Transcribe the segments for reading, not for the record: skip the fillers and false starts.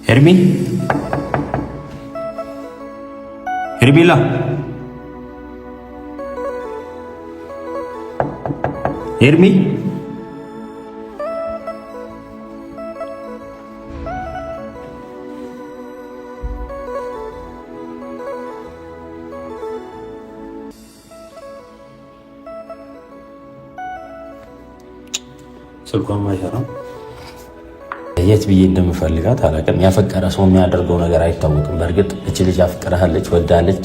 ሄርሚ ሄርሚላ ሄርሚ ስልኳን አይሰራም። የት ብዬ እንደምፈልጋት አላውቅም። ያፈቀረ ሰው የሚያደርገው ነገር አይታወቅም። በእርግጥ እች ልጅ አፍቅራለች፣ ወዳለች፣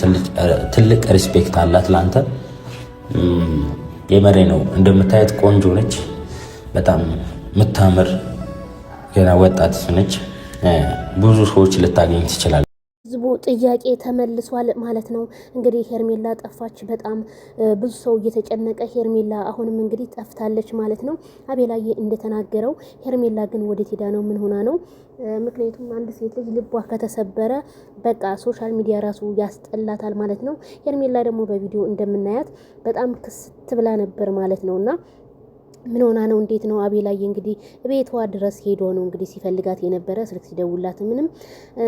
ትልቅ ሪስፔክት አላት ላንተ። የመሬ ነው። እንደምታየት ቆንጆ ነች፣ በጣም የምታምር ገና ወጣት ነች። ብዙ ሰዎች ልታገኝ ትችላለች። ህዝቡ ጥያቄ ተመልሷል ማለት ነው። እንግዲህ ሄርሜላ ጠፋች። በጣም ብዙ ሰው እየተጨነቀ ሄርሜላ አሁንም እንግዲህ ጠፍታለች ማለት ነው። አቤላዬ እንደተናገረው ሄርሜላ ግን ወዴት ሄዳ ነው? ምን ሆና ነው? ምክንያቱም አንድ ሴት ልጅ ልቧ ከተሰበረ በቃ ሶሻል ሚዲያ ራሱ ያስጠላታል ማለት ነው። ሄርሜላ ደግሞ በቪዲዮ እንደምናያት በጣም ክስት ብላ ነበር ማለት ነውና ምን ሆና ነው? እንዴት ነው? አቤላዬ እንግዲህ ቤቷ ድረስ ሄዶ ነው እንግዲህ ሲፈልጋት የነበረ። ስልክ ሲደውላት ምንም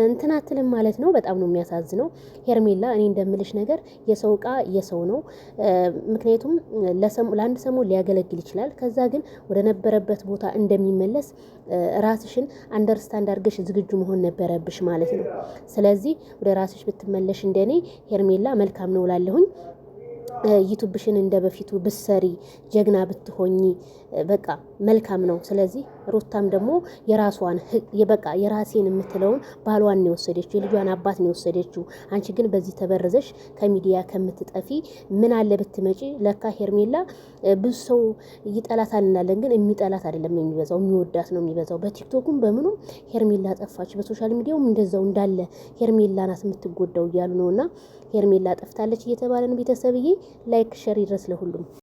እንትን አትልም ማለት ነው። በጣም ነው የሚያሳዝነው። ሄርሜላ እኔ እንደምልሽ ነገር የሰው እቃ የሰው ነው። ምክንያቱም ለአንድ ሰሞን ሊያገለግል ይችላል። ከዛ ግን ወደ ነበረበት ቦታ እንደሚመለስ ራስሽን አንደርስታንድ አድርገሽ ዝግጁ መሆን ነበረብሽ ማለት ነው። ስለዚህ ወደ ራስሽ ብትመለሽ እንደኔ ሄርሜላ መልካም ነው ላለሁኝ። ዩቱብሽን እንደ በፊቱ ብሰሪ ጀግና ብትሆኚ በቃ መልካም ነው። ስለዚህ ሩታም ደግሞ የራሷን በቃ የራሴን የምትለውን ባሏን ነው የወሰደችው፣ የልጇን አባት ነው የወሰደችው። አንቺ ግን በዚህ ተበረዘሽ ከሚዲያ ከምትጠፊ ምን አለ ብትመጪ። ለካ ሄርሜላ ብዙ ሰው ይጠላታል እንላለን፣ ግን የሚጠላት አይደለም የሚበዛው፣ የሚወዳት ነው የሚበዛው። በቲክቶኩም በምኑ ሄርሜላ ጠፋች፣ በሶሻል ሚዲያውም እንደዛው እንዳለ ሄርሜላ ናት የምትጎዳው እያሉ ነውና ሄርሜላ ጠፍታለች እየተባለ ነው። ቤተሰብዬ ላይክ ሸር ይድረስ ለሁሉም።